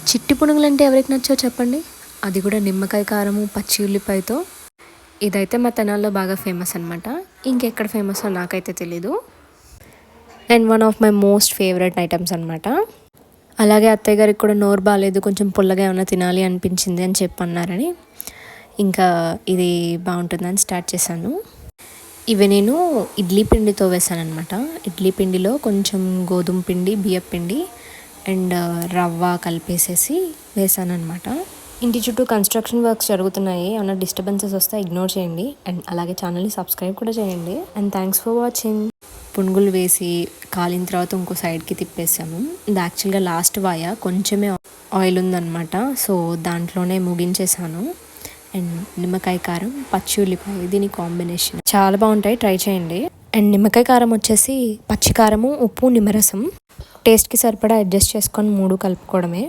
చిట్టి పునుగులు అంటే ఎవరికి నచ్చో చెప్పండి, అది కూడా నిమ్మకాయ కారము పచ్చి ఉల్లిపాయతో. ఇదైతే మా తెనాల్లో బాగా ఫేమస్ అనమాట. ఇంకెక్కడ ఫేమస్ నాకైతే తెలీదు. And one of my most favourite items అనమాట. అలాగే అత్తయ్య గారికి కూడా నోరు బాగాలేదు, కొంచెం పుల్లగా ఏమైనా తినాలి అనిపించింది అని చెప్పన్నారని ఇంకా ఇది బాగుంటుందని స్టార్ట్ చేశాను. ఇవి నేను ఇడ్లీ పిండితో వేసాను అనమాట. ఇడ్లీ పిండిలో కొంచెం గోధుమ పిండి, బియ్యం పిండి అండ్ రవ్వ కలిపేసేసి వేసాను అనమాట. ఇంటి చుట్టూ కన్స్ట్రక్షన్ వర్క్స్ జరుగుతున్నాయి, ఏమైనా డిస్టర్బెన్సెస్ వస్తే ఇగ్నోర్ చేయండి. అండ్ అలాగే ఛానల్ని సబ్స్క్రైబ్ కూడా చేయండి. And thanks for watching. పునుగులు వేసి కాలిన తర్వాత ఇంకో సైడ్కి తిప్పేసాము. ఇది యాక్చువల్గా లాస్ట్ వాయ, కొంచెమే ఆయిల్ ఉందన్నమాట, సో దాంట్లోనే ముగించేసాను. అండ్ నిమ్మకాయ కారం పచ్చి ఉల్లిపాయ, దీని కాంబినేషన్ చాలా బాగుంటాయి, ట్రై చేయండి. అండ్ నిమ్మకాయ కారం వచ్చేసి పచ్చి కారము, ఉప్పు, నిమ్మరసం టేస్ట్కి సరిపడా అడ్జస్ట్ చేసుకొని 3 కలుపుకోవడమే.